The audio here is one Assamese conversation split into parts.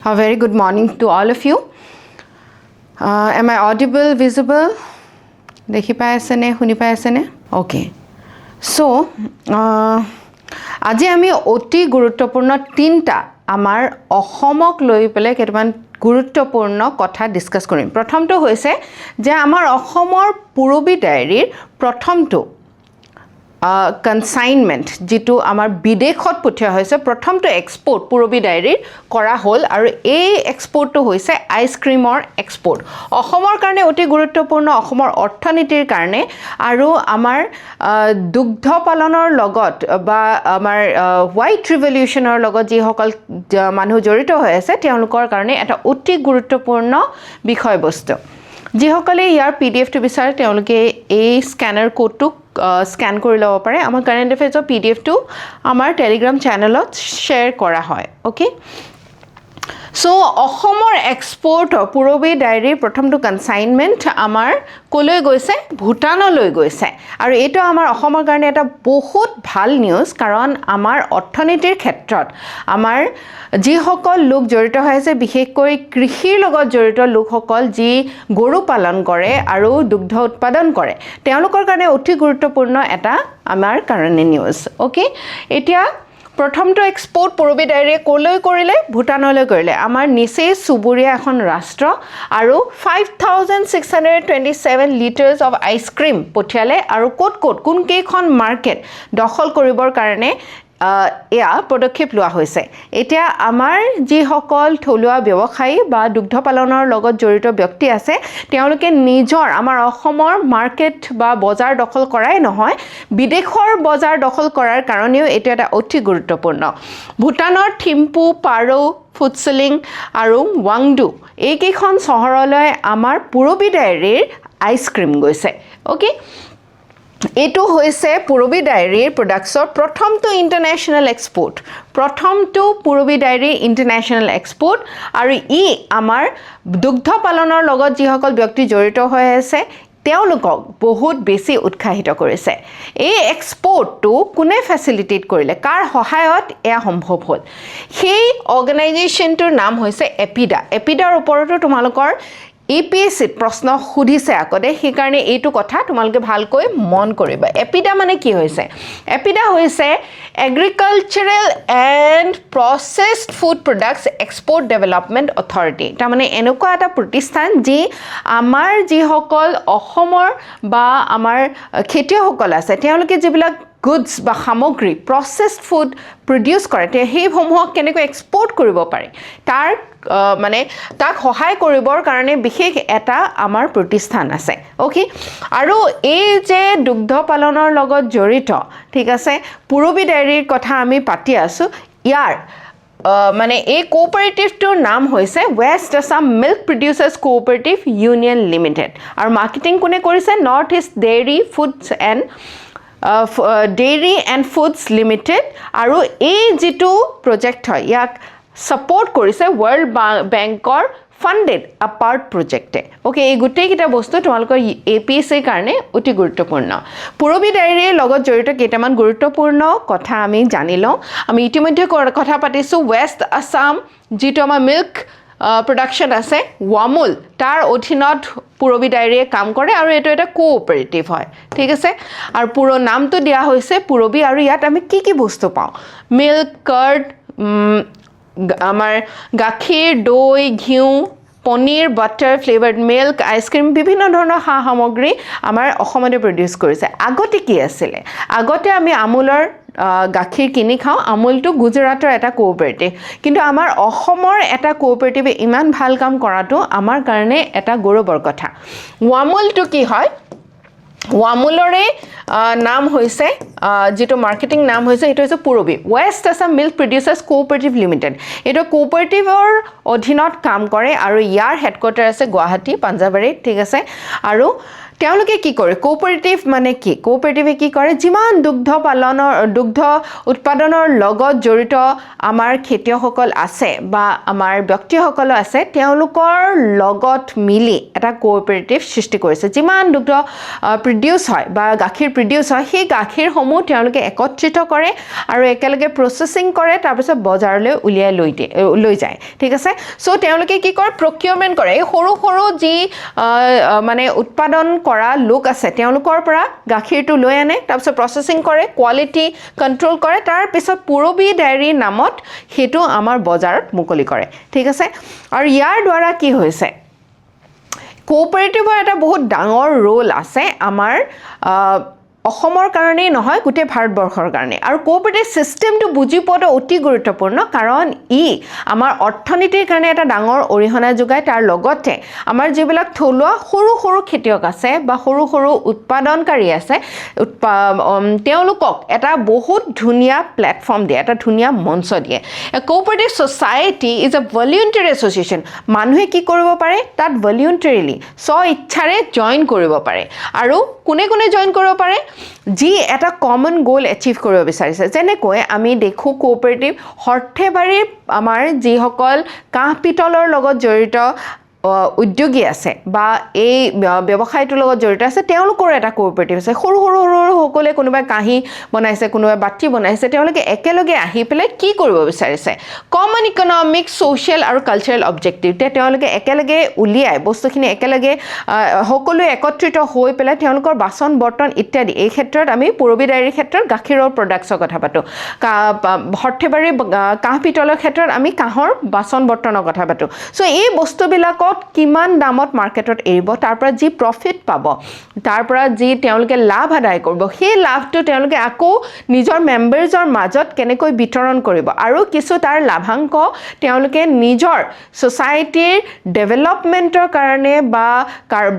A very good morning to all of you. Am I audible, visible? Dekhi pai ase ne, huni pai ase ne? Okay. So, আজি আমি অতি গুৰুত্বপূৰ্ণ তিনটা আমাৰ অসমক লৈ পেলাই কেইটামান গুৰুত্বপূৰ্ণ কথা ডিসকাস কৰিম। প্ৰথমটো হৈছে যে আমাৰ অসমৰ পূৰবী ডায়েৰীৰ প্ৰথমটো কনসাইনমেন্ট যেটো আমাৰ বিদেশত পঠিয়া হৈছে প্ৰথমটো এক্সপোৰ্ট পূৰবী ডায়েৰীৰ কৰা হ'ল আৰু এই এক্সপোৰ্টটো হৈছে আইসক্ৰীমৰ এক্সপোৰ্ট অসমৰ কাৰণে অতি গুৰুত্বপূৰ্ণ অসমৰ অৰ্থনীতিৰ কাৰণে আৰু আমাৰ দুগ্ধ পালনৰ লগত বা আমাৰ হোৱাইট ৰিভলিউচনৰ লগত যি সকল মানুহ জড়িত হৈ আছে তেওঁলোকৰ কাৰণে এটা অতি গুৰুত্বপূৰ্ণ বিষয়বস্তু যিসকলে ইয়াৰ পিডিএফটো বিচাৰে তেওঁলোকে এই স্ক্যানাৰ কোডটো স্ক্যান কৰি ল'ব পাৰে আমাৰ কাৰেন্ট এফেয়াৰ্সৰ পিডিএফটো আমাৰ টেলিগ্ৰাম চেনেলত শ্বেয়াৰ কৰা হয় ওকে সো অসমৰ এক্সপোৰ্ট পূৰবী ডায়েৰীৰ প্ৰথমটো কনসাইনমেন্ট আমাৰ কলৈ গৈছে ভুটানলৈ গৈছে আৰু এটা আমাৰ অসমৰ কাৰণে এটা বহুত ভাল নিউজ কাৰণ আমাৰ অৰ্থনীতিৰ ক্ষেত্ৰত আমাৰ যি সকল লোক জড়িত হৈ আছে বিশেষকৈ কৃষিৰ লগত জড়িত লোকসকল যি গৰু পালন কৰে আৰু দুগ্ধ উৎপাদন কৰে তেওঁলোকৰ কাৰণে অতি গুৰুত্বপূৰ্ণ এটা আমাৰ কাৰণে নিউজ ওকে এতিয়া প্ৰথমটো এক্সপোৰ্ট পূৰবী ডায়েৰীয়ে কলৈ কৰিলে ভুটানলৈ কৰিলে আমাৰ নিচে সুবুৰীয়া এখন ৰাষ্ট্ৰ আৰু 5627 লিটাৰছ অফ আইসক্ৰীম পঠিয়ালে আৰু কোট কোন কেইখন মাৰ্কেট দখল কৰিবৰ কাৰণে এয়া পদক্ষেপ লোৱা হৈছে এতিয়া আমাৰ যি সকল থলুৱা ব্যৱসায়ী বা দুগ্ধ পালনৰ লগত জড়িত ব্যক্তি আছে তেওঁলোকে নিজৰ আমাৰ অসমৰ মাৰ্কেট বা বজাৰ দখল কৰাই নহয় বিদেশৰ বজাৰ দখল কৰাৰ কাৰণেও এটা এটা অতি গুৰুত্বপূৰ্ণ ভুটানৰ থিম্পু পাৰো ফুটছলিং আৰু ৱাংডু এই কেইখন চহৰলৈ আমাৰ পূৰবী ডায়েৰীৰ আইসক্ৰীম গৈছে ওকে এটো হৈছে পূৰবী ডায়েৰীৰ প্ৰডাক্টছৰ প্ৰথমটো ইন্টাৰনেশ্যনেল এক্সপোৰ্ট প্ৰথমটো পূৰবী ডায়েৰীৰ ইন্টাৰনেশ্যনেল এক্সপোৰ্ট আৰু ই আমাৰ দুগ্ধ পালনৰ লগত যি সকল ব্যক্তি জড়িত হৈ আছে তেওঁলোকক বহুত বেছি উৎসাহিত কৰিছে এই এক্সপোৰ্টটো কোনে ফেসিলিটেট কৰিলে কাৰ সহায়ত এয়া সম্ভৱ হ'ল সেই অৰ্গানাইজেশ্যনটোৰ নাম হৈছে এপিডাৰ ওপৰতো তোমালোকৰ এপিএসসি প্ৰশ্ন সুধিছে আকতে সেই কাৰণে এইটো কথা তোমালোকে ভালকৈ মন কৰিবা এপিডা মানে কি হৈছে এপিডা হৈছে agricultural and processed food products export development authority তাৰ মানে এনেকুৱা এটা প্ৰতিষ্ঠান যি আমাৰ যি সকল অসমৰ বা আমাৰ খেতিয়কসকল আছে তেওঁলোকে যিবিলাক goods বা সামগ্ৰী প্ৰসেসড ফুড প্ৰডিউস কৰে তে সেইসমূহক কেনেকৈ এক্সপোৰ্ট কৰিব পাৰে তাৰ মানে তাক সহায় কৰিবৰ কাৰণে বিশেষ এটা আমাৰ প্ৰতিষ্ঠান আছে ওকে আৰু এই যে দুগ্ধ পালনৰ লগত জড়িত ঠিক আছে পূৰবী ডায়েৰীৰ কথা আমি পাতি আছো ইয়াৰ মানে এই কোঅপাৰেটিভটোৰ নাম হৈছে West Assam milk producers cooperative union limited আৰু মাৰ্কেটিং কোনে কৰিছে north east dairy foods and Dairy and Foods Limited আৰু এই যেটো প্ৰজেক্ট হয় ইয়াক সাপোৰ্ট কৰিছে ওয়াৰ্ল্ড বেংকৰ ফান্ডেড আপাৰ্ট প্ৰজেক্টে ওকে এই গুটেই কিটা বস্তু তোমালোকৰ এপিএসসি কাৰণে অতি গুৰুত্বপূৰ্ণ পূৰবী ডায়েৰীৰ লগত জড়িত কেইটামান গুৰুত্বপূৰ্ণ কথা আমি জানিলো আমি ইতিমধ্যে কথা পাতিছো ওয়েস্ট আসাম যেটো আমাৰ মিল্ক production আছে ওয়ামুল তাৰ অধীনত পূৰবী ডায়েৰীয়ে কাম কৰে আৰু এটো এটা কোঅপাৰেটিভ হয় ঠিক আছে আৰু পুৰো নামটো দিয়া হৈছে পূৰবী আৰু ইয়াত আমি কি বস্তু পাওঁ মিল্ক কাৰ্ড আমাৰ গাখীৰ দৈ ঘিউ paneer butter flavoured milk ice cream বিভিন্ন ধৰণৰ সামগ্ৰী আমাৰ অসমতে প্ৰডিউস কৰিছে আগতে কি আছিল আগতে আমি আমুলৰ গাখীৰ কিনি খাওঁ আমুলটো গুজৰাটৰ এটা কোঅপাৰেটিভ কিন্তু আমাৰ অসমৰ এটা কোঅপাৰেটিভে ইমান ভাল কাম কৰাটো আমাৰ কাৰণে এটা গৌৰৱৰ কথা ওয়ামুলটো কি হয় ওয়ামুলৰে নাম হৈছে যেটো মাৰ্কেটিং নাম হৈছে এটো হৈছে Purabi west Assam milk producers cooperative limited এটো কোঅপাৰেটিভৰ অধীনত কাম কৰে আৰু ইয়াৰ হেডকোৱাৰ্টাৰ আছে গুৱাহাটী পাঞ্জাবাৰীত ঠিক আছে আৰু তেওঁলোকে কি কৰে কোঅপাৰেটিভ মানে কি কোঅপাৰেটিভে কি কৰে যিমান দুগ্ধ উৎপাদনৰ লগত জড়িত আমাৰ খেতিয়কসকল আছে বা আমাৰ ব্যক্তিসকল আছে তেওঁলোকৰ লগত মিলি এটা কোঅপাৰেটিভ সৃষ্টি কৰিছে যিমান দুগ্ধ প্ৰডিউস হয় বা গাখীৰ প্ৰডিউস হয় সেই গাখীৰসমূহ তেওঁলোকে একত্ৰিত কৰে আৰু একেলগে প্ৰসেসিং কৰে তাৰ পিছত বজাৰলৈ উলিয়াই লৈ যায় ঠিক আছে সো তেওঁলোকে কি কৰে প্ৰকিউৰমেন্ট কৰে এই সৰু সৰু যি মানে উৎপাদন কৰা লোক আছে তেওঁলোকৰ পৰা গাখীৰটো লৈ আনে তাৰ পিছত প্ৰসেসিং কৰে কোৱালিটি কন্ট্ৰোল কৰে তাৰ পিছত পুৰবী ডায়েৰী নামত হেতু আমাৰ বজাৰত মুকলি কৰে ঠিক আছে আৰু ইয়াৰ দ্বাৰা কি হৈছে কোঅপাৰেটিভৰ এটা বহুত ডাঙৰ ৰোল আছে আমাৰ অসমৰ কাৰণে নহয় গোটে ভাৰতবৰ্ষৰ কাৰণে আৰু কোঅপাৰেটিভ সিস্টেমটো বুজি পোৱাটো অতি গুৰুত্বপূৰ্ণ কাৰণ ই আমাৰ অৰ্থনীতিৰ কাৰণে এটা ডাঙৰ অৰিহণা যোগায় তাৰ লগতে আমাৰ যিবিলাক থলুৱা সৰু সৰু খেতিয়ক আছে বা সৰু সৰু উৎপাদনকাৰী আছে তেওঁলোকক এটা বহুত ধুনীয়া প্লেটফৰ্ম দিয়ে এটা ধুনীয়া মঞ্চ দিয়ে a cooperative society is a voluntary association মানুহে কি কৰিব পাৰে তাত ভলিউন্টাৰীলি ইচ্ছাৰে জয়েন কৰিব পাৰে আৰু কোনে কোনে জয়েন কৰিব পাৰে যি এটা কমন গোল এচিভ কৰিব বিচাৰিছে যেনেকৈ আমি দেখো কোঅপাৰেটিভ হৰ্থেবাৰী আমাৰ যিসকল কাঁহ পিতলৰ লগত জড়িত উদ্যোগী আছে বা এই ব্যৱসায়টোৰ লগত জড়িত আছে তেওঁলোকৰ এটা কোঅপাৰেটিভ আছে সৰু সৰু সকলে কোনোবা কাঁহী বনাইছে কোনোবা বাটি বনাইছে তেওঁলোকে একেলগে আহি পেলাই কি কৰিব বিচাৰিছে কমন ইকনমিক সোশ্যাল আৰু কালচাৰেল অবজেক্টিভ তেওঁলোকে একেলগে উলিয়াই বস্তুখিনি একেলগে সকলো একত্ৰিত হৈ পেলাই তেওঁলোকৰ বাচন বৰ্তন ইত্যাদি এই ক্ষেত্ৰত আমি পুৰবী ডায়েৰীৰ ক্ষেত্ৰত গাখীৰৰ প্ৰডাক্টছৰ কথা পাতো হৰ্থেবাৰী কাঁহ পিতলৰ ক্ষেত্ৰত আমি কাঁহৰ বাচন বৰ্তনৰ কথা পাতো সো এই বস্তুবিলাক কিমান দামত মাৰ্কেটত এৰিব তাৰ পৰা যি প্ৰফিট পাব তাৰ পৰা যি তেওঁলোকে লাভ আদায় কৰিব সেই লাভটো তেওঁলোকে আকৌ নিজৰ মেম্বাৰছৰ মাজত কেনেকৈ বিতৰণ কৰিব আৰু কিছু তাৰ লাভাংশ তেওঁলোকে নিজৰ সোসাইটিৰ ডেভেলপমেন্টৰ কাৰণে বা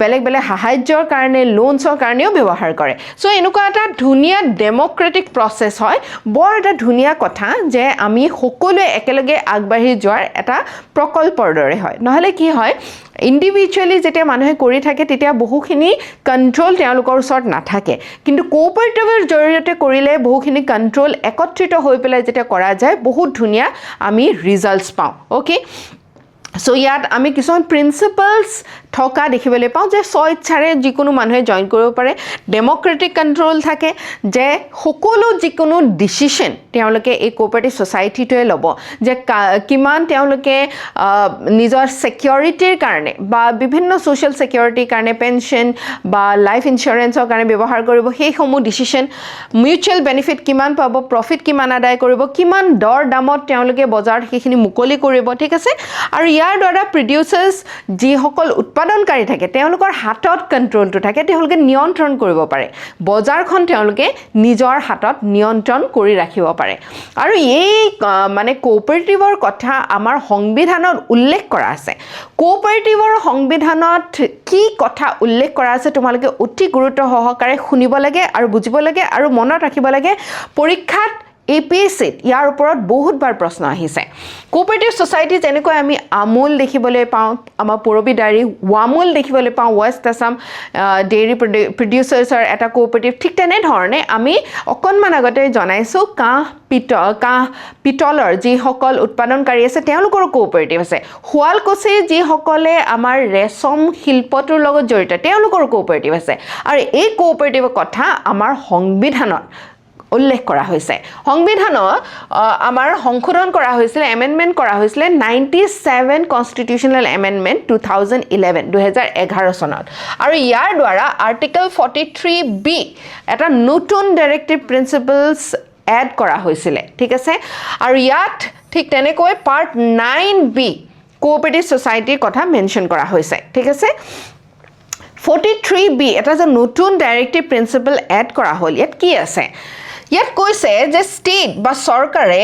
বেলেগ বেলেগ সাহায্যৰ কাৰণে লোনছৰ কাৰণেও ব্যৱহাৰ কৰে সো এনেকুৱা এটা ধুনীয়া ডেমক্ৰেটিক প্ৰসেস হয় বৰ এটা ধুনীয়া কথা যে আমি সকলোৱে একেলগে আগবাঢ়ি যোৱাৰ এটা প্ৰকল্পৰ দৰে হয় নহলে কি হয় ইন্ডিভিজুৱেলি যেতিয়া মানুহে কৰি থাকে তেতিয়া বহুখিনি কন্ট্ৰোল তেওঁলোকৰ ওচৰত নাথাকে কিন্তু কোঅপাৰেটিভৰ জৰিয়তে কৰিলে বহুখিনি কন্ট্ৰোল একত্ৰিত হৈ পেলাই যেতিয়া কৰা যায় বহুত ধুনীয়া আমি ৰিজাল্টছ পাওঁ ওকে সো ইয়াত আমি কিছুমান প্ৰিন্সিপলছ থকা দেখিবলৈ পাওঁ যে ইচ্ছাৰে যিকোনো মানুহে জয়েন কৰিব পাৰে ডেমক্ৰেটিক কন্ট্ৰোল থাকে যে সকলো যিকোনো ডিসিশন তেওঁলোকে এই কোঅপাৰেটিভ সোসাইটিটোৱে ল'ব যে কিমান তেওঁলোকে নিজৰ সিকিউৰিটিৰ কাৰণে বা বিভিন্ন সোশ্যাল সিকিউৰিটিৰ কাৰণে পেনশন বা লাইফ ইন্স্যুৰেন্সৰ কাৰণে ব্যৱহাৰ কৰিব সেই সমূহ ডিসিশন মিউচুৱেল বেনিফিট কিমান পাব প্ৰফিট কিমান আদায় কৰিব কিমান দৰ দামত তেওঁলোকে বজাৰত সেইখিনি মুকলি কৰিব ঠিক আছে আৰু ইয়াৰ দ্বাৰা প্ৰডিউচাৰ্ছ যিসকল উৎপাদনকাৰী থাকে তেওঁলোকৰ হাতত কন্ট্ৰোলটো থাকে তেওঁলোকে নিয়ন্ত্ৰণ কৰিব পাৰে বজাৰখন তেওঁলোকে নিজৰ হাতত নিয়ন্ত্ৰণ কৰি ৰাখিব পাৰে আৰু এই মানে কোঅপাৰেটিভৰ কথা আমাৰ সংবিধানত উল্লেখ কৰা আছে কোঅপাৰেটিভৰ সংবিধানত কি কথা উল্লেখ কৰা আছে তোমালোকে অতি গুৰুত্ব সহকাৰে শুনিব লাগে আৰু বুজিব লাগে আৰু মনত ৰাখিব লাগে পৰীক্ষাত APSC ইয়াৰ ওপৰত বহুতবাৰ প্ৰশ্ন আহিছে কোঅপাৰেটিভ সোসাইটি যেনেকৈ আমি আমুল দেখিবলৈ পাওঁ আমাৰ পুৰবী ডায়েৰী ৱামুল দেখিবলৈ পাওঁ ৱেষ্ট আসাম ডেইৰী প্ৰডিউচাৰ্ছৰ এটা কোঅপাৰেটিভ ঠিক তেনেধৰণে আমি অকণমান আগতে জনাইছোঁ কাঁহ পিতলৰ যিসকল উৎপাদনকাৰী আছে তেওঁলোকৰ কোঅপাৰেটিভ আছে শুৱালকুছিৰ যিসকলে আমাৰ ৰেচম শিল্পটোৰ লগত জড়িত তেওঁলোকৰ কোঅপাৰেটিভ আছে আৰু এই কোঅপাৰেটিভৰ কথা আমাৰ সংবিধানত উল্লেখ কৰা হৈছে সংবিধানৰ আমাৰ সংশোধন কৰা হৈছিল এমেন্ডমেন্ট কৰা হৈছিল 97 কনস্টিটিউশনাল এমেন্ডমেন্ট 2011 চনত আৰু ইয়াৰ দ্বাৰা আৰ্টিকল 43B এটা নতুন ডাইৰেক্টিভ প্ৰিন্সিপলছ এড কৰা হৈছিল ঠিক আছে আৰু ইয়াত ঠিক তেনেকৈ পাৰ্ট 9B কোঅপাৰেটিভ সোসাইটিৰ কথা মেনশন কৰা হৈছে ঠিক আছে 43B এটা যে নতুন ডাইৰেক্টিভ প্ৰিন্সিপল এড কৰা হ'ল ইয়াত কি আছে ইয়াত কৈছে যে ষ্টেট বা চৰকাৰে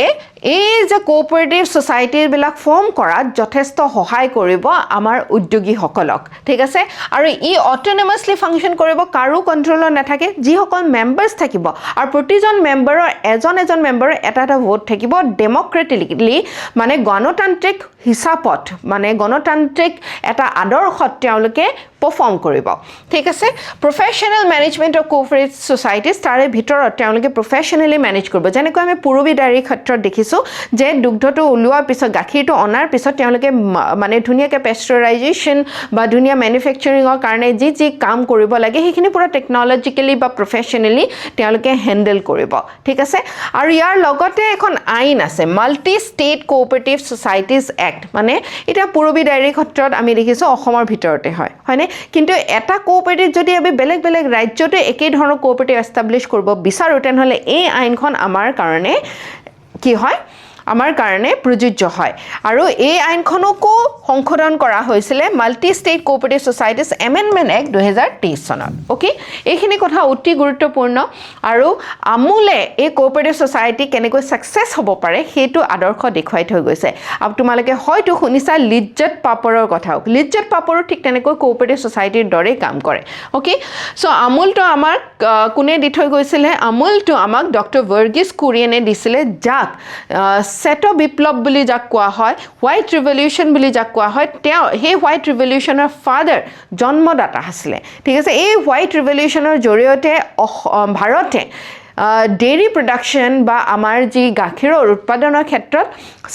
এই যে কোঅপাৰেটিভ সোসাইটিৰ বিলাক ফৰ্ম কৰাত যথেষ্ট সহায় কৰিব আমাৰ উদ্যোগীসকলক ঠিক আছে আৰু ই অটোনমাছলি ফাংচন কৰিব কাৰো কন্ট্ৰোলত নাথাকে যিসকল মেম্বাৰ্ছ থাকিব আৰু প্ৰতিজন মেম্বাৰৰ এজন মেম্বাৰৰ এটা ভোট থাকিব ডেমক্ৰেটিকলি মানে গণতান্ত্ৰিক হিচাপত মানে গণতান্ত্ৰিক এটা আদৰ্শত তেওঁলোকে পাৰফৰ্ম কৰিব ঠিক আছে professional management of cooperative societies তাৰে ভিতৰত তেওঁলোকে প্ৰফেশ্যনেলি মেনেজ কৰিব যেনেকৈ আমি পূৰবী ডায়েৰীৰ ক্ষেত্ৰত দেখিছোঁ যে দুগ্ধটো ওলোৱাৰ পিছত গাখীৰটো অনাৰ পিছত তেওঁলোকে মানে ধুনীয়াকৈ পেষ্টাৰাইজেশ্যন বা ধুনীয়া মেনুফেকচাৰিঙৰ কাৰণে যি কাম কৰিব লাগে সেইখিনি পুৰা টেকন'লজিকেলি বা প্ৰফেশ্যনেলি তেওঁলোকে হেণ্ডেল কৰিব ঠিক আছে আৰু ইয়াৰ লগতে এখন আইন আছে multi state cooperative societies act মানে এতিয়া পূৰবী ডায়েৰীৰ ক্ষেত্ৰত আমি দেখিছোঁ অসমৰ ভিতৰতে হয়নে কিন্তু এটা কোঅপাৰেটিভ যদি আমি বেলেগ বেলেগ ৰাজ্যতে একেই ধৰণৰ কোঅপাৰেটিভ এষ্টাব্লিছ কৰিব বিচাৰোঁ তেনেহ'লে এই আইনখন আমাৰ কাৰণে কি হয় আমাৰ কাৰণে প্ৰযোজ্য হয় আৰু এই আইনখনকো সংশোধন কৰা হৈছিলে multi state cooperative societies amendment act 2023 চনত অ'কে এইখিনি কথা অতি গুৰুত্বপূৰ্ণ আৰু আমুলে এই কোঅপাৰেটিভ ছ'চাইটি কেনেকৈ ছাকচেছ হ'ব পাৰে সেইটো আদৰ্শ দেখুৱাই থৈ গৈছে আৰু তোমালোকে হয়তো শুনিছা লিজ্জত পাপৰৰ কথাও লিজ্জত পাপৰো ঠিক তেনেকৈ কোঅপাৰেটিভ ছ'চাইটিৰ দৰেই কাম কৰে অ'কে চ' আমুলটো আমাক কোনে দি থৈ গৈছিলে আমুলটো আমাক ডক্টৰ ভাৰ্গিছ কুৰিয়েনে দিছিলে যাক শ্বেত বিপ্লৱ বুলি যাক কোৱা হয় হোৱাইট ৰিভলিউশ্যন বুলি যাক কোৱা হয় তেওঁ সেই হোৱাইট ৰিভলিউশ্যনৰ ফাদাৰ জন্মদাতা আছিলে ঠিক আছে এই হোৱাইট ৰিভলিউশ্যনৰ জৰিয়তে ভাৰতে ডেইৰী প্ৰডাকশ্যন বা আমাৰ যি গাখীৰৰ উৎপাদনৰ ক্ষেত্ৰত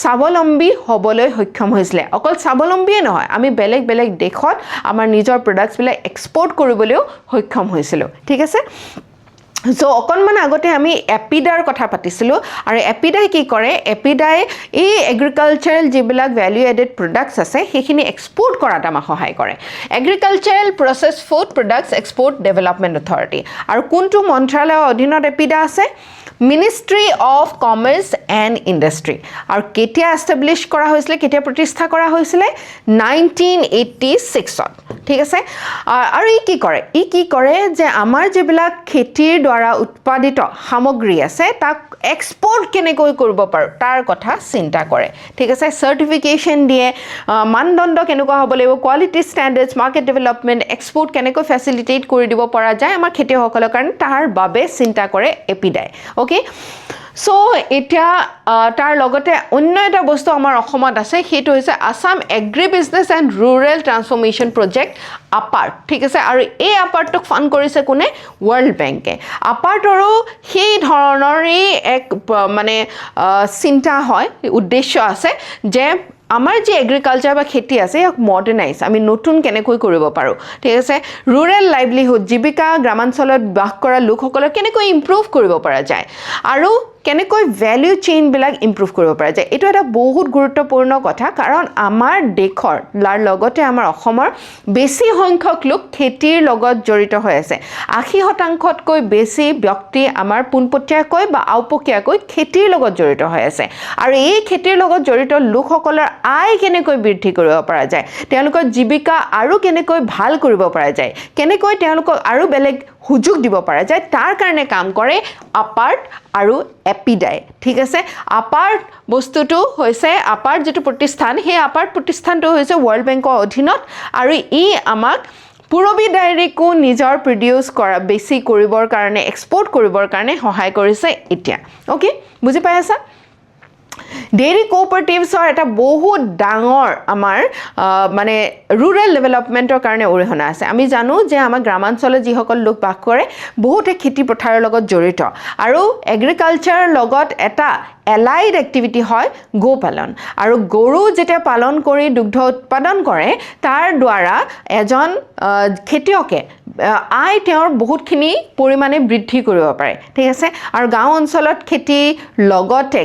স্বাৱলম্বী হ'বলৈ সক্ষম হৈছিলে অকল স্বাৱলম্বীয়ে নহয় আমি বেলেগ বেলেগ দেশত আমাৰ নিজৰ প্ৰডাক্টছবিলাক এক্সপৰ্ট কৰিবলৈও সক্ষম হৈছিলোঁ ঠিক আছে চ' অকণমান আগতে আমি এপিডাৰ কথা পাতিছিলোঁ আৰু এপিডাই কি কৰে এপিডাই এই এগ্ৰিকালচাৰেল যিবিলাক ভেলিউ এডেড প্ৰডাক্টছ আছে সেইখিনি এক্সপৰ্ট কৰাত আমাক সহায় কৰে agricultural process food products export development authority আৰু কোনটো মন্ত্ৰালয়ৰ অধীনত এপিডা আছে ministry of commerce and industry আৰু কেতিয়া এষ্টাব্লিছ কৰা হৈছিলে কেতিয়া প্ৰতিষ্ঠা কৰা হৈছিলে 1986ত ঠিক আছে আৰু ই কি কৰে যে আমাৰ যিবিলাক খেতিৰ দ্বাৰা উৎপাদিত সামগ্ৰী আছে তাক এক্সপৰ্ট কেনেকৈ কৰিব পাৰোঁ তাৰ কথা চিন্তা কৰে ঠিক আছে চাৰ্টিফিকেশ্যন দিয়ে মানদণ্ড কেনেকুৱা হ'ব লাগিব quality standards market development export কেনেকৈ ফেচিলিটেট কৰি দিব পৰা যায় আমাৰ খেতিয়কসকলৰ কাৰণে তাৰ বাবে চিন্তা কৰে এপিডাই অ'কে চ' এতিয়া তাৰ লগতে অন্য এটা বস্তু আমাৰ অসমত আছে সেইটো হৈছে Assam agri business and rural transformation project APART ঠিক আছে আৰু এই আপাৰ্টটোক ফাণ্ড কৰিছে কোনে ৱৰ্ল্ড বেংকে আপাৰ্টৰো সেই ধৰণৰেই এক মানে চিন্তা হয় উদ্দেশ্য আছে যে আমাৰ যি এগ্ৰিকালচাৰ বা খেতি আছে ইয়াক মডাৰ্ণাইজ আমি নতুন কেনেকৈ কৰিব পাৰোঁ ঠিক আছে ৰুৰেল লাইভলিহুড জীৱিকা গ্ৰামাঞ্চলত বাস কৰা লোকসকলক কেনেকৈ ইম্প্ৰুভ কৰিব পৰা যায় আৰু কেনেকৈ ভেলিউ চেইনবিলাক ইম্প্ৰুভ কৰিব পৰা যায় এইটো এটা বহুত গুৰুত্বপূৰ্ণ কথা কাৰণ আমাৰ দেশৰ লগতে আমাৰ অসমৰ বেছি সংখ্যক লোক খেতিৰ লগত জড়িত হৈ আছে 80%তকৈ বেছি ব্যক্তি আমাৰ পোনপটীয়াকৈ বা আওপকীয়াকৈ খেতিৰ লগত জড়িত হৈ আছে আৰু এই খেতিৰ লগত জড়িত লোকসকলৰ আয় কেনেকৈ বৃদ্ধি কৰিব পৰা যায় তেওঁলোকৰ জীৱিকা আৰু কেনেকৈ ভাল কৰিব পৰা যায় কেনেকৈ তেওঁলোকক আৰু বেলেগ সুযোগ দিব পৰা যায় তাৰ কাৰণে কাম কৰে আপাৰ্ট আৰু এপিডাই ঠিক আছে আপাৰ্ট বস্তুটো হৈছে আপাৰ্ট যিটো প্ৰতিষ্ঠান সেই আপাৰ্ট প্ৰতিষ্ঠানটো হৈছে ৱৰ্ল্ড বেংকৰ অধীনত আৰু ই আমাক পূৰবী ডায়েৰীকো নিজৰ প্ৰডিউচ কৰা বেছি কৰিবৰ কাৰণে এক্সপৰ্ট কৰিবৰ কাৰণে সহায় কৰিছে এতিয়া অ'কে বুজি পাই আছা ডেইৰী কোঅপাৰেটিভছৰ এটা বহুত ডাঙৰ আমাৰ মানে ৰুৰেল ডেভেলপমেণ্টৰ কাৰণে অৰিহণা আছে আমি জানো যে আমাৰ গ্ৰামাঞ্চলত যিসকল লোক বাস কৰে বহুতে খেতি পথাৰৰ লগত জড়িত আৰু এগ্ৰিকালচাৰৰ লগত এটা এলাইড এক্টিভিটি হয় গো পালন আৰু গৰু যেতিয়া পালন কৰি দুগ্ধ উৎপাদন কৰে তাৰ দ্বাৰা এজন খেতিয়কে আয় তেওঁৰ বহুতখিনি পৰিমাণে বৃদ্ধি কৰিব পাৰে ঠিক আছে আৰু গাঁও অঞ্চলত খেতি লগতে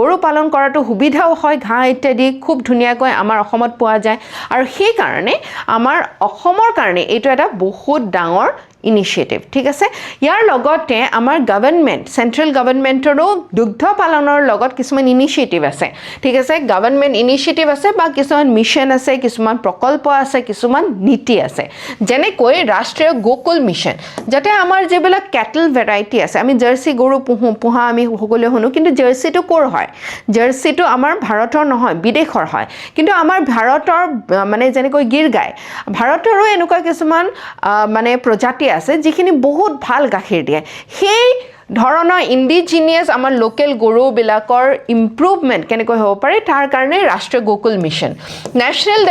গৰু পালন কৰাটো সুবিধাও হয় ঘাঁহ ইত্যাদি খুব ধুনীয়াকৈ আমাৰ অসমত পোৱা যায় আৰু সেইকাৰণে আমাৰ অসমৰ কাৰণে এইটো এটা বহুত ডাঙৰ ইনিচিয়েটিভ ঠিক আছে ইয়াৰ লগতে আমাৰ গভৰ্ণমেণ্ট চেণ্ট্ৰেল গভৰ্ণমেণ্টৰো দুগ্ধ পালনৰ লগত কিছুমান ইনিচিয়েটিভ আছে ঠিক আছে গভৰ্ণমেণ্ট ইনিচিয়েটিভ আছে বা কিছুমান মিছন আছে কিছুমান প্ৰকল্প আছে কিছুমান নীতি আছে যেনেকৈ ৰাষ্ট্ৰীয় গোকুল মিছন যাতে আমাৰ যিবিলাক কেটল ভেৰাইটি আছে আমি জাৰ্চি গৰু পোহা আমি সকলোৱে শুনো কিন্তু জাৰ্চিটো ক'ৰ হয় জাৰ্চিটো আমাৰ ভাৰতৰ নহয় বিদেশৰ হয় কিন্তু আমাৰ ভাৰতৰ মানে যেনেকৈ গিৰ গাই ভাৰতৰো এনেকুৱা কিছুমান মানে প্ৰজাতি আছে যিখিনি বহুত ভাল গাখীৰ দিয়ে সেই ধৰণৰ ইণ্ডিজিনিয়াছ আমাৰ লোকেল গৰুবিলাকৰ ইম্প্ৰুভমেণ্ট কেনেকৈ হ'ব পাৰে তাৰ কাৰণে Rashtriya Gokul Mission National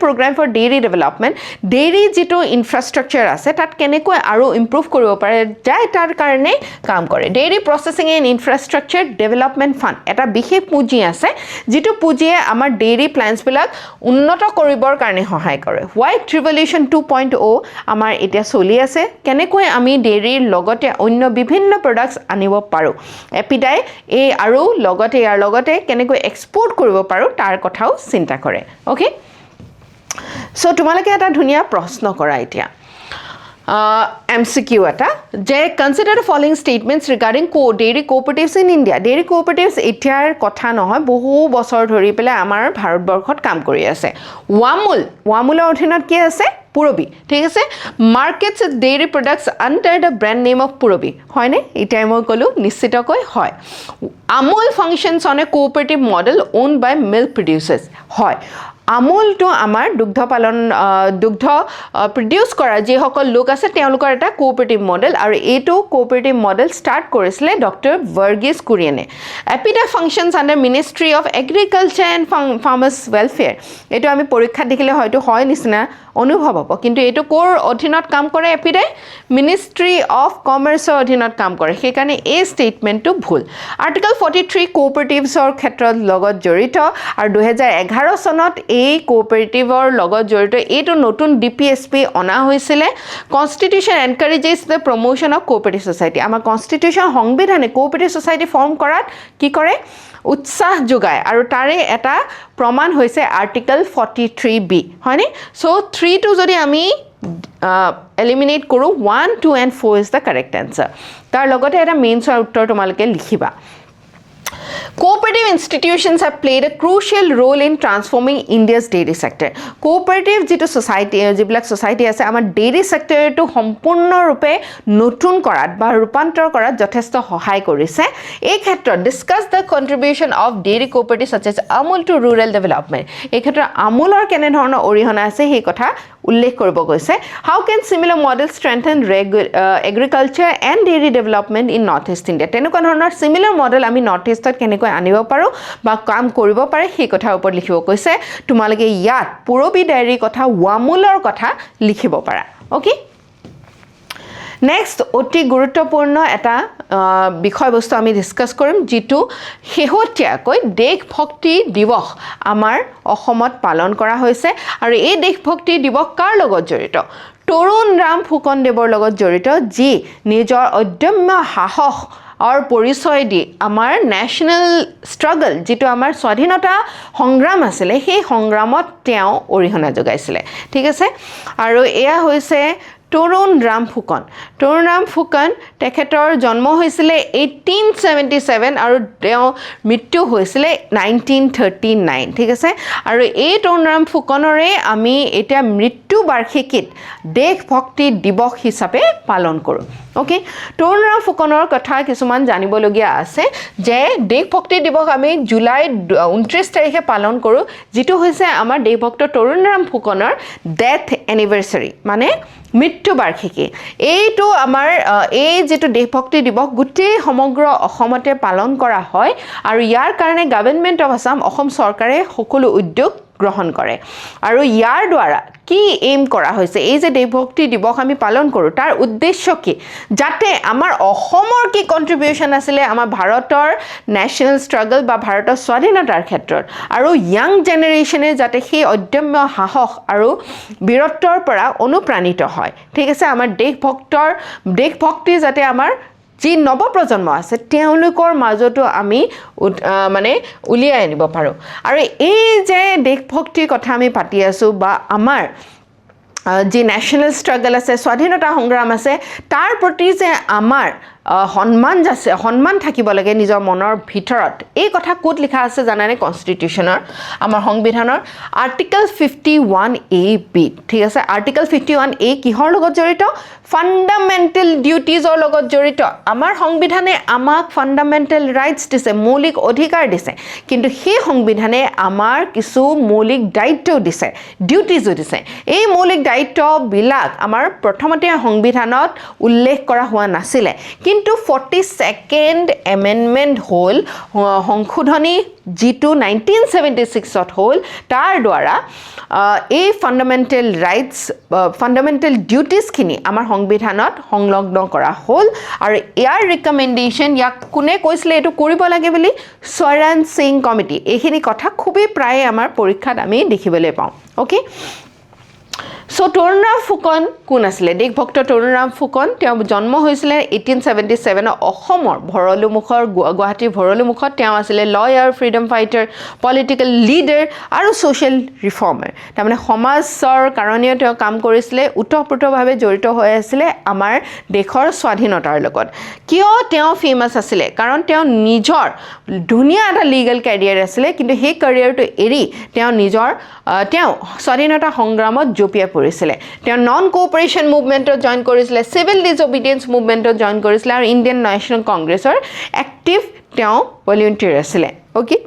Programme for Dairy Development dairy যিটো ইনফ্ৰাষ্ট্ৰাকচাৰ আছে তাত কেনেকৈ আৰু ইম্প্ৰুভ কৰিব পাৰে যায় তাৰ কাৰণে কাম কৰে dairy processing and infrastructure development fund এটা বিশেষ পুঁজি আছে যিটো পুঁজিয়ে আমাৰ ডেইৰী প্লেণ্টছবিলাক উন্নত কৰিবৰ কাৰণে সহায় কৰে হোৱাইট ৰিভলিউশ্যন 2.0 আমাৰ এতিয়া চলি আছে কেনেকৈ আমি ডেইৰীৰ লগতে অন্য বিভিন্ন প্ৰডাক্টছ আনিব পাৰোঁ এপিডাই এই আৰু লগতে ইয়াৰ লগতে কেনেকৈ এক্সপৰ্ট কৰিব পাৰোঁ তাৰ কথাও চিন্তা কৰে অ'কে সো তোমালোকে এটা ধুনীয়া প্ৰশ্ন কৰা এতিয়া MCQ এটা যে consider the following statements regarding dairy cooperatives in India dairy cooperatives এতিয়াৰ কথা নহয় বহু বছৰ ধৰি পেলাই আমাৰ ভাৰতবৰ্ষত কাম কৰি আছে ৱামুলৰ অধীনত কি আছে পুৰবী ঠিক আছে markets dairy products under the brand name of Purabi হয়নে এতিয়া মই ক'লোঁ নিশ্চিতকৈ হয় Amul functions on a cooperative model own by milk producers হয় আমুলটো আমাৰ দুগ্ধ প্ৰডিউচ কৰা যিসকল লোক আছে তেওঁলোকৰ এটা কোঅপাৰেটিভ মডেল আৰু এইটো কোঅপাৰেটিভ মডেল ষ্টাৰ্ট কৰিছিলে ডক্টৰ ভাৰ্গিছ কুৰিয়েনে APEDA functions under ministry of agriculture and farmers welfare এইটো আমি পৰীক্ষাত দেখিলে হয়তো হয় নিচিনা অনুভৱ হ'ব কিন্তু এইটো ক'ৰ অধীনত কাম কৰে এপিডাই মিনিষ্ট্ৰী অফ কমাৰ্চৰ অধীনত কাম কৰে সেইকাৰণে এই ষ্টেটমেণ্টটো ভুল আৰ্টিকল 43 কোঅপাৰেটিভছৰ ক্ষেত্ৰত লগত জড়িত আৰু 2011 চনত এই কোঅপাৰেটিভৰ লগত জড়িত এইটো নতুন DPSP অনা হৈছিলে constitution encourages the promotion of cooperative society আমাৰ কনষ্টিটিউশ্যন সংবিধানে কোঅপাৰেটিভ ছ'চাইটি ফৰ্ম কৰাত কি কৰে উৎসাহ যোগায় আৰু তাৰে এটা প্ৰমাণ হৈছে আৰ্টিকল 43B হয়নে সো 3 টো যদি আমি এলিমিনেট কৰোঁ 1 2 and 4 is the correct answer তাৰ লগতে এটা মেইনছৰ উত্তৰ তোমালোকে লিখিবা Cooperative institutions have played a crucial role in transforming India's dairy sector. Cooperative যিটো society যিবিলাক society আছে আমাৰ dairy sectorটো সম্পূৰ্ণৰূপে নতুন কৰাত বা ৰূপান্তৰ কৰাত যথেষ্ট সহায় কৰিছে এই ক্ষেত্ৰত discuss the contribution of dairy cooperatives such as Amul to rural development এই ক্ষেত্ৰত আমুলৰ কেনে ধৰণৰ অৰিহণা আছে সেই কথা উল্লেখ কৰিব গৈছে how can similar models strengthen agriculture and dairy development in north east India তেনেকুৱা ধৰণৰ similar model আমি north eastত কেনেকৈ আনিব পাৰোঁ বা কাম কৰিব পাৰে সেই কথাৰ ওপৰত লিখিব কৈছে তোমালোকে ইয়াত পুৰবী ডায়েৰীৰ কথা ৱামুলৰ কথা লিখিব পাৰা ওকে নেক্সট অতি গুৰুত্বপূৰ্ণ এটা বিষয়বস্তু আমি ডিসকাস কৰিম যিটো শেহতীয়াকৈ দেশভক্তি দিৱস আমাৰ অসমত পালন কৰা হৈছে আৰু এই দেশভক্তি দিৱস কাৰ লগত জড়িত তৰুণ ৰাম ফুকনদেৱৰ লগত জড়িত যি নিজৰ অদম্য সাহস और परिचय দি আমাৰ ন্যাশনাল স্ট্ৰাগল যেটো আমাৰ স্বাধীনতা সংগ্ৰাম আছিল সেই সংগ্ৰামত তেওঁ অৰিহণা যোগাইছিল ঠিক আছে আৰু এয়া হৈছে তৰুণ ৰাম ফুকন তেখেতৰ জন্ম হৈছিল 1877 আৰু তেওঁ মৃত্যু হৈছিল 1939 ঠিক আছে আৰু এই তৰুণ ৰাম ফুকনৰে আমি এটা মৃত্যু বাৰ্ষিকীত দেশভক্তি দিৱস হিচাপে পালন কৰোঁ ওকে তৰুণ ৰাম ফুকনৰ কথা কিছুমান জানিবলগীয়া আছে যে দেশভক্তি দিৱস আমি জুলাই 29 তাৰিখে পালন কৰোঁ যেটো হৈছে আমাৰ দেশভক্ত তৰুণ ৰাম ফুকনৰ ডেথ এনিভাৰ্সাৰী মানে মৃত্যু বাৰ্ষিকী এইটো আমাৰ এই যেটো দেশভক্তি দিৱস গোটেই সমগ্ৰ অসমতে পালন কৰা হয় আৰু ইয়াৰ কাৰণে গভৰ্ণমেণ্ট অফ আসাম অসম চৰকাৰে সকলো উদ্যোগ গ্ৰহণ কৰে আৰু ইয়াৰ দ্বাৰা কি এম কৰা হৈছে এই যে দেশভক্তি দিৱস আমি পালন কৰোঁ তাৰ উদ্দেশ্য কি যাতে আমাৰ অসমৰ কি কন্ট্ৰিবিউশন আছিল আমাৰ ভাৰতৰ ন্যাশনাল স্ট্ৰাগল বা ভাৰতৰ স্বাধীনতাৰ ক্ষেত্ৰত আৰু ইয়াং জেনাৰেশনে যাতে সেই অদম্য সাহস আৰু বীৰত্বৰ পৰা অনুপ্ৰাণিত হয় ঠিক আছে আমাৰ দেশভক্তি যাতে আমাৰ যি নৱপ্ৰজন্ম আছে তেওঁলোকৰ মাজতো আমি মানে উলিয়াই আনিব পাৰোঁ আৰু এই যে দেশভক্তিৰ কথা আমি পাতি আছো বা আমাৰ যি ন্যাশনাল স্ট্ৰাগল আছে স্বাধীনতা সংগ্ৰাম আছে তাৰ প্ৰতি যে আমাৰ সন্মান থাকিব লাগে নিজৰ মনৰ ভিতৰত এই কথা ক'ত লিখা আছে জানানে কনষ্টিটিউচনৰ আমাৰ সংবিধানৰ আৰ্টিকল 51A(b) ঠিক আছে আৰ্টিকল 51A কিহৰ লগত জড়িত ফান্ডামেন্টাল ডিউটিজৰ লগত জড়িত আমাৰ সংবিধানে আমাক ফান্ডামেন্টাল ৰাইটস দিছে মৌলিক অধিকাৰ দিছে কিন্তু সেই সংবিধানে আমাৰ কিছু মৌলিক দায়িত্বও দিছে ডিউটিজও দিছে এই মৌলিক দায়িত্ববিলাক আমাৰ প্ৰথমতে সংবিধানত উল্লেখ কৰা হোৱা নাছিলে কিন্তু 42nd এমেন্ডমেন্ট হল সংশোধনী যিটো 1976ত হল তাৰ দ্বাৰা এই ফান্ডামেন্টাল ৰাইটস ফান্ডামেন্টাল ডিউটিজখিনি আমাৰ সংবিধানত সংলগ্ন কৰা হল আৰু ইয়াৰ ৰিকমেন্ডেশন ইয়াক কোনে কৈছিলে এটো কৰিব লাগে বুলি শৰণ সিং কমিটি এইখিনি কথা খুবই প্ৰায় আমাৰ পৰীক্ষাত আমি দেখিবলৈ পাওঁ ওকে সো তৰুণৰাম ফুকন কোন আছিলে দেশভক্ত তৰুণৰাম ফুকন তেওঁ জন্ম হৈছিলে 1877 অসমৰ ভৰলুমুখৰ গুৱাহাটীৰ ভৰলুমুখত তেওঁ আছিলে lawyer freedom fighter political leader আৰু সোশ্যাল ৰিফৰ্মাৰ তাৰমানে সমাজৰ কাৰণে তেওঁ কাম কৰিছিলে উতঃপ্ৰোতভাৱে জড়িত হৈ আছিলে আমাৰ দেশৰ স্বাধীনতাৰ লগত কিয় তেওঁ ফেমাস আছিলে কাৰণ তেওঁ নিজৰ ধুনীয়া এটা লিগ্যাল ক্যাৰিয়াৰ আছিলে কিন্তু সেই ক্যাৰিয়াৰটো এৰি তেওঁ নিজৰ তেওঁ স্বাধীনতা সংগ্ৰামত জপিয়া পৰিছিলে তেওঁ নন কোঅপাৰেশন মুভমেন্টত জয়েন কৰিছিলে সিভিল ডিসঅবিডিয়েন্স মুভমেন্টত জয়েন কৰিছিলে আৰু ইণ্ডিয়ান নেশ্যনেল কংগ্ৰেছৰ এক্টিভ তেওঁ ভলান্টিয়াৰ আছিলে ওকে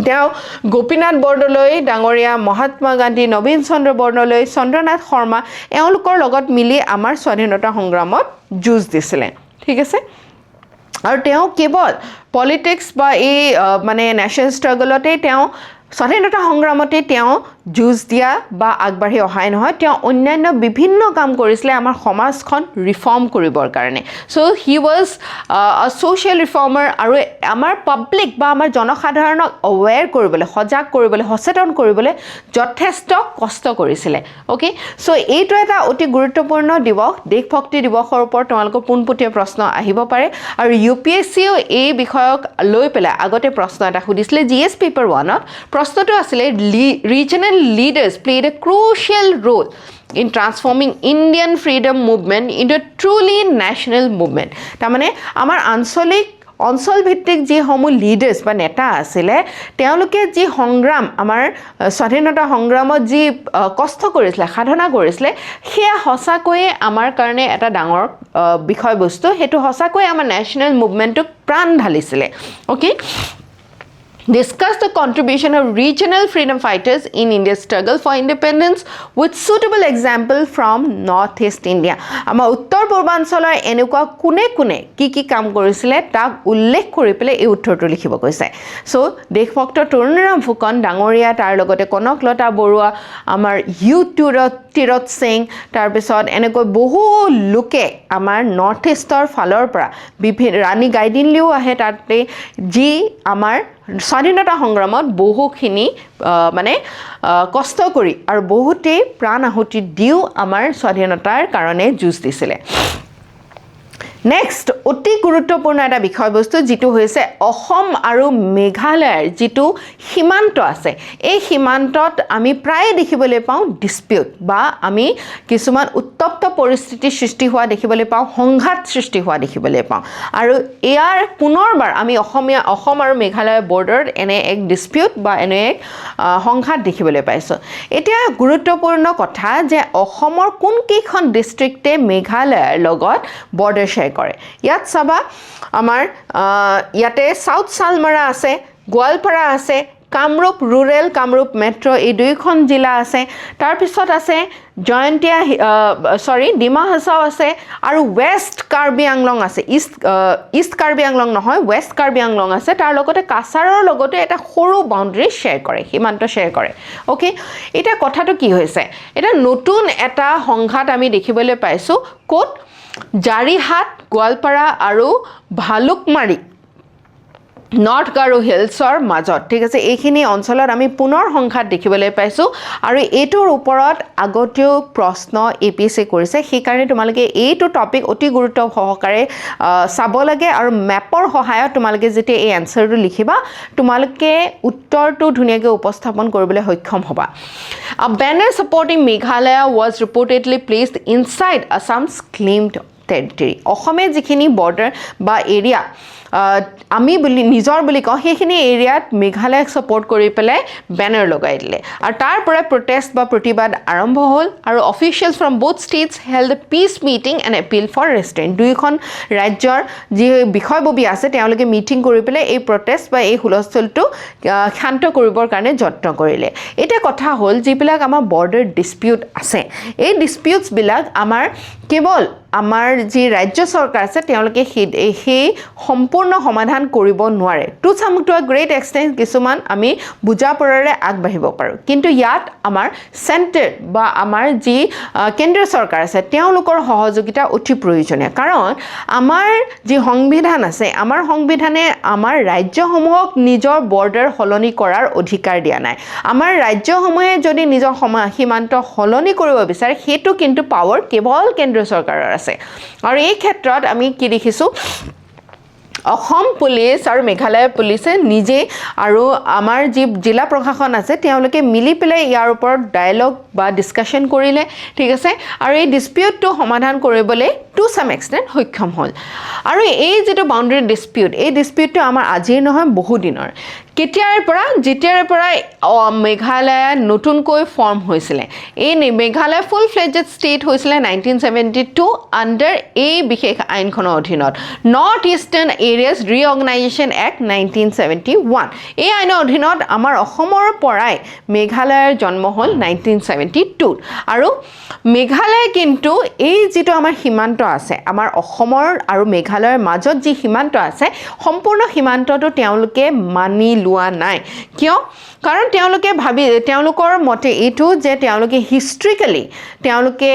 তেওঁ গোপীনাথ বৰদলৈ ডাঙৰীয়া মহাত্মা গান্ধী নবীন চন্দ্ৰ বৰদলৈ চন্দ্ৰনাথ শৰ্মা এওঁলোকৰ লগত মিলি আমাৰ স্বাধীনতা সংগ্ৰামত যুঁজ দিছিলে ঠিক আছে আৰু তেওঁ কেৱল পলিটিক্স বা এই মানে ন্যাশনাল স্ট্ৰাগলতে তেওঁ স্বাধীনতা সংগ্ৰামতে তেওঁ যুঁজ দিয়া বা আগবাঢ়ি অহাই নহয় তেওঁ অন্যান্য বিভিন্ন কাম কৰিছিলে আমাৰ সমাজখন ৰিফৰ্ম কৰিবৰ কাৰণে সো হি ওয়াজ আ সোশ্যাল ৰিফৰ্মাৰ আৰু আমাৰ পাব্লিক বা আমাৰ জনসাধাৰণক অৱেৰ কৰিবলৈ সজাগ কৰিবলৈ সচেতন কৰিবলৈ যথেষ্ট কষ্ট কৰিছিলে ওকে সো এইটো এটা অতি গুৰুত্বপূৰ্ণ দিৱস দেশভক্তি দিৱসৰ ওপৰত তোমালোকৰ পোনপটীয়া প্ৰশ্ন আহিব পাৰে আৰু ইউপিএসসিও এই বিষয়ক লৈ পেলাই আগতে প্ৰশ্ন এটা সুধিছিলে জিএস পেপাৰ 1ত প্ৰশ্নটো আছিল regional leaders played a crucial role in transforming Indian freedom movement into a truly national movement তাৰমানে আমাৰ অঞ্চল ভিত্তিক যি সমূহ লিডাৰ্স বা নেতা আছিলে তেওঁলোকে যি সংগ্ৰাম আমাৰ স্বাধীনতা সংগ্ৰামত যি কষ্ট কৰিছিলে সাধনা কৰিছিলে সেয়া সঁচাকৈয়ে আমাৰ কাৰণে এটা ডাঙৰ বিষয়বস্তু হেতু সঁচাকৈয়ে আমাৰ নেশ্যনেল মুভমেন্টক প্ৰাণ ঢালিছিলে okay Discuss the contribution of regional freedom fighters in India's struggle for independence with suitable example from Northeast India. আমাৰ উত্তৰ পূৰ্বাঞ্চলৰ এনেকুৱা কোনে কি কাম কৰিছিলে তাক উল্লেখ কৰি পেলাই এই উত্তৰটো লিখিব কৈছে সো দেশভক্ত তৰুণৰাম ফুকন ডাঙৰীয়া তাৰ লগতে কনকলতা বৰুৱা আমাৰ তিৰত সিং তাৰ পিছত এনেকৈ বহু লোকে আমাৰ নৰ্থ ইষ্টৰ ফালৰ পৰা বিভিন্ন ৰাণী গাইদিনলিও আহে তাতে যি আমাৰ স্বাধীনতা সংগ্ৰামত বহুখিনি মানে কষ্ট কৰি আৰু বহুতে প্ৰাণ আহুতি দিও আমাৰ স্বাধীনতাৰ কাৰণে যুঁজ দিছিলে নেক্সট অতি গুৰুত্বপূৰ্ণ এটা বিষয়বস্তু যেটো হৈছে অসম আৰু মেঘালয়ৰ যেটো সীমান্ত আছে এই সীমান্তত আমি প্ৰায় দেখিবলৈ পাওঁ ডিসপিউট বা আমি কিছুমান উত্তপ্ত পৰিস্থিতি সৃষ্টি হোৱা দেখিবলৈ পাওঁ সংঘাত সৃষ্টি হোৱা দেখিবলৈ পাওঁ আৰু ইয়াৰ পুনৰবাৰ আমি অসম আৰু মেঘালয় বৰ্ডাৰত এনে এক ডিসপিউট বা এনে এক সংঘাত দেখিবলৈ পাইছো এতিয়া গুৰুত্বপূৰ্ণ কথা যে অসমৰ কোন কেইখন ডিস্ট্ৰিক্টে মেঘালয়ৰ লগত বৰ্ডাৰ কৰে ইয়াত চাবা আমাৰ ইয়াতে সাউথ সালমাৰা আছে গোৱালপাৰা আছে কামৰূপ ৰুৰেল কামৰূপ মেট্ৰো এই দুইখন জিলা আছে তাৰ পিছত আছে জয়ন্তিয়া ডিমা হাছাও আছে আৰু ওয়েস্ট কাৰ্বি আংলং আছে ইষ্ট কাৰ্বি আংলং নহয় ওয়েস্ট কাৰ্বি আংলং আছে তাৰ লগতে কাছাৰৰ লগতে এটা সৰু বাউণ্ডাৰী শেয়াৰ কৰে সীমান্ত শেয়াৰ কৰে ওকে এটা কথাটো কি হৈছে এটা নতুন এটা সংঘাত আমি দেখিবলৈ পাইছো কোট জাৰিহাট গোৱালপাৰা আৰু ভালুকমাৰী নৰ্থ গাৰো হিলছৰ মাজত ঠিক আছে এইখিনি অঞ্চলত আমি পুনৰ সংঘাত দেখিবলৈ পাইছো আৰু এইটোৰ ওপৰত আগতেও প্ৰশ্ন এপিএসসি কৰিছে সেই কাৰণে তোমালোকে এইটো টপিক অতি গুৰুত্ব সহকাৰে চাব লাগে আৰু মেপৰ সহায়ত তোমালোকে যেতিয়া এই এনসাৰটো লিখিবা তোমালোকে উত্তৰটো ধুনীয়াকৈ উপস্থাপন কৰিবলৈ সক্ষম হ'বা A banner supporting Meghalaya was reportedly placed inside Assam's claimed territory অসমে যিখিনি বৰ্ডাৰ বা এৰিয়া আমি বুলি নিজৰ বুলি কওঁ সেইখিনি এৰিয়াত মেঘালয়ক ছাপোৰ্ট কৰি পেলাই বেনাৰ লগাই দিলে আৰু তাৰ পৰা প্ৰটেষ্ট বা প্ৰতিবাদ আৰম্ভ হ'ল আৰু officials from both states held peace meeting and appeal for restraint দুয়োখন ৰাজ্যৰ যি বিষয়ববী আছে তেওঁলোকে মিটিং কৰি পেলাই এই প্ৰটেষ্ট বা এই হুলস্থুলটো শান্ত কৰিবৰ কাৰণে যত্ন কৰিলে এতিয়া কথা হ'ল যিবিলাক আমাৰ বৰ্ডাৰ ডিস্পিউট আছে এই ডিস্পিউটছবিলাক আমাৰ কেৱল আমাৰ যি ৰাজ্য চৰকাৰ আছে তেওঁলোকে সেই সম্পূৰ্ণ সমাধান কৰিব নোৱাৰে টু আ গ্ৰেট এক্সটেণ্ট কিছুমান আমি বুজা পৰাৰে আগবাঢ়িব পাৰোঁ কিন্তু ইয়াত আমাৰ চেণ্টাৰ বা আমাৰ যি কেন্দ্ৰীয় চৰকাৰ আছে তেওঁলোকৰ সহযোগিতা অতি প্ৰয়োজনীয় কাৰণ আমাৰ যি সংবিধান আছে আমাৰ সংবিধানে আমাৰ ৰাজ্যসমূহক নিজৰ বৰ্ডাৰ সলনি কৰাৰ অধিকাৰ দিয়া নাই আমাৰ ৰাজ্যসমূহে যদি নিজৰ সীমান্ত সলনি কৰিব বিচাৰে সেইটো কিন্তু পাৱাৰ কেৱল কেন্দ্ৰীয় চৰকাৰৰ আছে আৰু এই ক্ষেত্ৰত আমি কি দেখিছোঁ অসম পুলিচ আৰু মেঘালয় পুলিচে নিজে আৰু আমাৰ যি জিলা প্ৰশাসন আছে তেওঁলোকে মিলি পেলাই ইয়াৰ ওপৰত ডায়লগ বা ডিছকাশ্যন কৰিলে ঠিক আছে আৰু এই ডিস্পিউটটো সমাধান কৰিবলৈ টু সাম এক্সটেণ্ট সক্ষম হ'ল আৰু এই যিটো বাউণ্ডেৰী ডিস্পিউট এই ডিস্পিউটটো আমাৰ আজিৰ নহয় বহু দিনৰ যেতিয়াৰ পৰা মেঘালয় নতুনকৈ ফৰ্ম হৈছিলে এই মেঘালয় ফুল ফ্লেজড ষ্টেট হৈছিলে 1972 আণ্ডাৰ এই বিশেষ আইনখনৰ অধীনত নৰ্থ ইষ্টাৰ্ণ এৰিয়াজ ৰিঅৰ্গেনাইজেশ্যন এক্ট 1971 এই আইনৰ অধীনত আমাৰ অসমৰ পৰাই মেঘালয়ৰ জন্ম হ'ল 1972 আৰু মেঘালয় কিন্তু এই যিটো আমাৰ সীমান্ত আছে আমাৰ অসমৰ আৰু মেঘালয়ৰ মাজত যি সীমান্ত আছে সম্পূৰ্ণ সীমান্তটো তেওঁলোকে মানি লোৱা নাই কিয় কাৰণ তেওঁলোকৰ মতে এইটো যে তেওঁলোকে হিষ্ট্ৰিকেলি তেওঁলোকে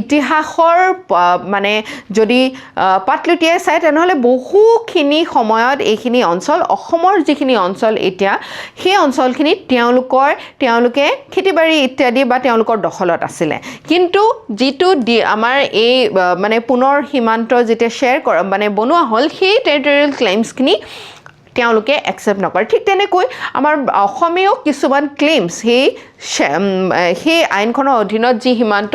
ইতিহাসৰ মানে যদি পাতলুটিয়াই চাই তেনেহ'লে বহুখিনি সময়ত এইখিনি অঞ্চল অসমৰ যিখিনি অঞ্চল এতিয়া সেই অঞ্চলখিনিত তেওঁলোকে খেতিবাৰী ইত্যাদি বা তেওঁলোকৰ দখলত আছিলে কিন্তু যিটো আমাৰ এই মানে পুনৰ সীমান্ত যেতিয়া শ্বেয়াৰ কৰা মানে বনোৱা হ'ল সেই টেৰিটৰিয়েল ক্লেইমছখিনি তেওঁলোকে একচেপ্ট নকৰে ঠিক তেনেকৈ আমাৰ অসমেও কিছুমান ক্লেইমছ সেই আইনখনৰ অধীনত যি সীমান্ত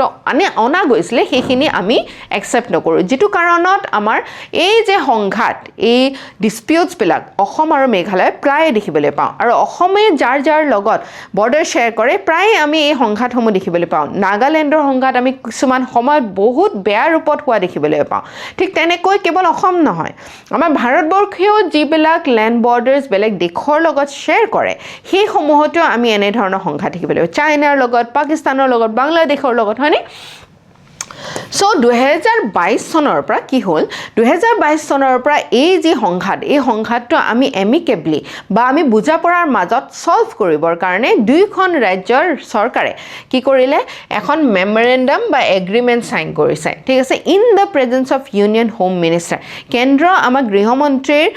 অনা গৈছিলে সেইখিনি আমি একচেপ্ট নকৰোঁ যিটো কাৰণত আমাৰ এই যে সংঘাত এই ডিস্পিউটছবিলাক অসম আৰু মেঘালয় প্ৰায়ে দেখিবলৈ পাওঁ আৰু অসমে যাৰ লগত বৰ্ডাৰ শ্বেয়াৰ কৰে প্ৰায়ে আমি এই সংঘাতসমূহ দেখিবলৈ পাওঁ নাগালেণ্ডৰ সংঘাত আমি কিছুমান সময়ত বহুত বেয়া ৰূপত হোৱা দেখিবলৈ পাওঁ ঠিক তেনেকৈ কেৱল অসম নহয় আমাৰ ভাৰতবৰ্ষেও যিবিলাক লেণ্ড বৰ্ডাৰ্ছ বেলেগ দেশৰ লগত শ্বেয়াৰ কৰে সেইসমূহতো আমি এনেধৰণৰ সংঘাত দেখিবলৈ চাইনাৰ লগত পাকিস্তানৰ লগত বাংলাদেশৰ লগত হয়নে সো 2022 চনৰ পৰা কি হ'ল 2022 চনৰ পৰা এই যি এই সংঘাতটো আমি এমিকেবলি বা আমি বুজা পৰাৰ মাজত সলভ কৰিবৰ কাৰণে দুইখন ৰাজ্যৰ চৰকাৰে কি কৰিলে এখন মেমৰেণ্ডাম বা এগ্ৰিমেণ্ট সাইন কৰিছে ঠিক আছে in the presence of union home minister কেন্দ্ৰ আমাৰ গৃহমন্ত্ৰীৰ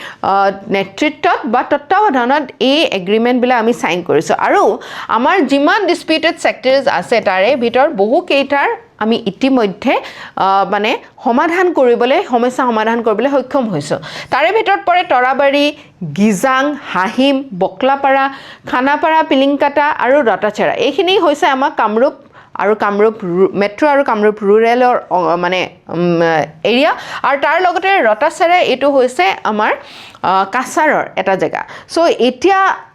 নেতৃত্বত বা তত্ত্বাৱধানত এই এগ্ৰিমেণ্টবিলাক আমি সাইন কৰিছোঁ আৰু আমাৰ যিমান ডিস্পিউটেড সেক্টৰছ আছে তাৰে ভিতৰত বহু কেইটাৰ আমি ইতিমধ্যে মানে সমস্যা সমাধান কৰিবলৈ সক্ষম হৈছোঁ তাৰে ভিতৰত পৰে তৰাবাৰী গিজাং হাহিম বকলাপাৰা খানাপাৰা পিলিংকাটা আৰু ৰতাচেৰা এইখিনি হৈছে আমাৰ কামৰূপ মেট্ৰ' আৰু কামৰূপ ৰুৰেলৰ মানে এৰিয়া আৰু তাৰ লগতে ৰতাচেৰা এইটো হৈছে আমাৰ কাছাৰৰ এটা জেগা সো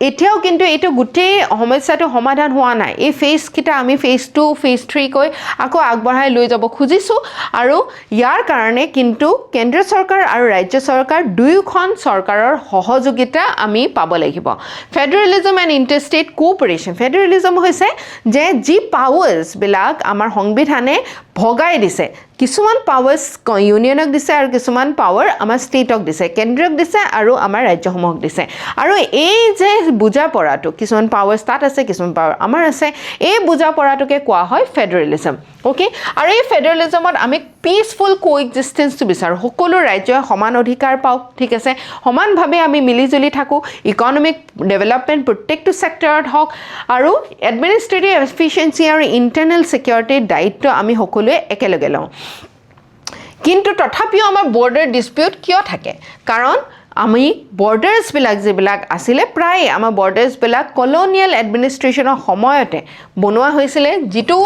এতিয়াও কিন্তু এইটো গোটেই সমস্যাটো সমাধান হোৱা নাই এই ফেজকেইটা আমি ফেজ 2 ফেজ 3 কৈ আকৌ আগবঢ়াই লৈ যাব খুজিছোঁ আৰু ইয়াৰ কাৰণে কিন্তু কেন্দ্ৰীয় চৰকাৰ আৰু ৰাজ্য চৰকাৰ দুয়োখন চৰকাৰৰ সহযোগিতা আমি পাব লাগিব federalism and interstate cooperation federalism হৈছে যে যি পাৱাৰ্ছবিলাক আমাৰ সংবিধানে ভগাই দিছে কিছুমান পাৱাৰ্ছ ইউনিয়নক দিছে আৰু কিছুমান পাৱাৰ আমাৰ ষ্টেটক দিছে কেন্দ্ৰক দিছে আৰু আমাৰ ৰাজ্যসমূহক দিছে আৰু এই যে বুজা পৰাটো কিছুমান পাৱাৰ্ছ তাত আছে কিছুমান পাৱাৰ আমাৰ আছে এই বুজা পৰাটোকে কোৱা হয় ফেডাৰেলিজম ওকে আৰু এই ফেডাৰেলিজমত আমি পিচফুল কোএক্সিষ্টেন্সটো বিচাৰোঁ সকলো ৰাজ্যই সমান অধিকাৰ পাওক ঠিক আছে সমানভাৱে আমি মিলিজুলি থাকোঁ ইকনমিক ডেভেলপমেণ্ট প্ৰত্যেকটো ছেক্টৰত হওক আৰু এডমিনিষ্ট্ৰেটিভ এফিচিয়েঞ্চি আৰু ইণ্টাৰনেল ছিকিউৰিটিৰ দায়িত্ব আমি সকলোৱে একেলগে লওঁ কিন্তু তথাপিও আমাৰ বৰ্ডাৰ ডিস্পিউট কিয় থাকে কাৰণ আমি বৰ্ডাৰ্ছবিলাক যিবিলাক আছিলে প্ৰায় আমাৰ বৰ্ডাৰ্ছবিলাক কলনিয়েল এডমিনিষ্ট্ৰেশ্যনৰ সময়তে বনোৱা হৈছিলে যিটো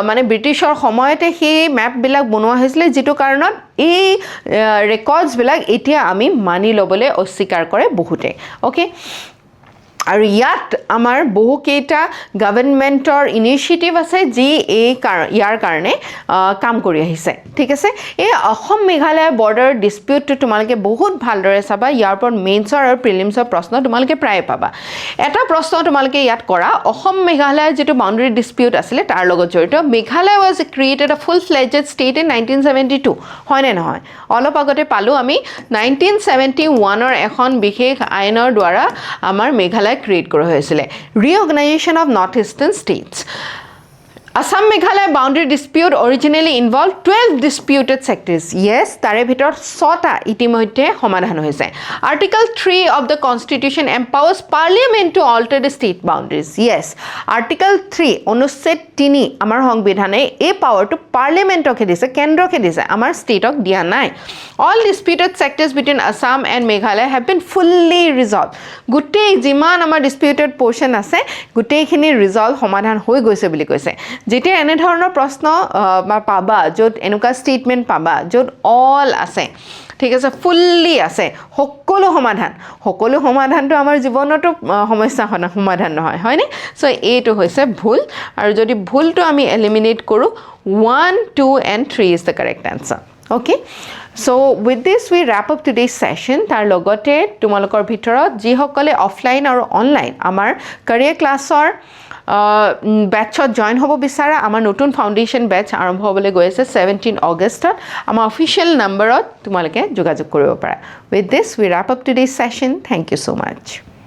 মানে ব্ৰিটিছৰ সময়তে সেই মেপবিলাক বনোৱা হৈছিলে যিটো কাৰণত এই ৰেকৰ্ডছবিলাক এতিয়া আমি মানি ল'বলৈ অস্বীকাৰ কৰে বহুতে অ'কে আৰু ইয়াত আমাৰ বহুকেইটা গভৰ্ণমেণ্টৰ ইনিচিয়েটিভ আছে যি ইয়াৰ কাৰণে কাম কৰি আহিছে ঠিক আছে এই অসম মেঘালয় বৰ্ডাৰ ডিস্পিউটটো তোমালোকে বহুত ভালদৰে চাবা ইয়াৰ ওপৰত মেইনছৰ আৰু প্ৰিলিমছৰ প্ৰশ্ন তোমালোকে প্ৰায় পাবা এটা প্ৰশ্ন তোমালোকে ইয়াত কৰা অসম মেঘালয়ৰ যিটো বাউণ্ডাৰী ডিস্পিউট আছিলে তাৰ লগত জড়িত মেঘালয় ৱাজ ক্ৰিয়েটেড আ ফুল ফ্লেজড ষ্টেট ইন 1972 হয়নে নহয় অলপ আগতে পালোঁ আমি 1971ৰ এখন বিশেষ আইনৰ দ্বাৰা আমাৰ মেঘালয় ক্ৰিয়েট কৰা হৈছিলে reorganization of north eastern states Assam Meghalaya boundary dispute originally involved 12 disputed sectors. Yes, তাৰে ভিতৰত 6টা ইতিমধ্যে সমাধান হৈছে Article 3 of the Constitution empowers Parliament to alter the state boundaries. Yes, Article 3 অনুচ্ছেদ 3 আমাৰ সংবিধানে এই পাৱাৰটো পাৰ্লিমেণ্টকে দিছে কেন্দ্ৰকে দিছে আমাৰ ষ্টেটক দিয়া নাই All disputed sectors between Assam and Meghalaya have been fully resolved. গোটেই যিমান আমাৰ disputed portion আছে গোটেইখিনি ৰিজল্ভ সমাধান হৈ গৈছে বুলি কৈছে যেতিয়া এনে ধৰণৰ প্ৰশ্ন পাবা য'ত এনেকুৱা ষ্টেটমেণ্ট পাবা য'ত অল আছে ঠিক আছে ফুল্লি আছে সকলো সমাধানটো আমাৰ জীৱনতো সমস্যা সমাধান নহয় হয়নে সো এইটো হৈছে ভুল আৰু যদি ভুলটো আমি এলিমিনেট কৰোঁ 1 2 and 3 is the correct answer okay so with this we wrap up today's session tar logote tumalokor bhitorot ji hokole offline aru online amar career classor batchot join hobo bisara amar notun foundation batch arambho hobole goi ase 17 August amar official number ot tumaloke jogajog koribo para with this we wrap up today's session thank you so much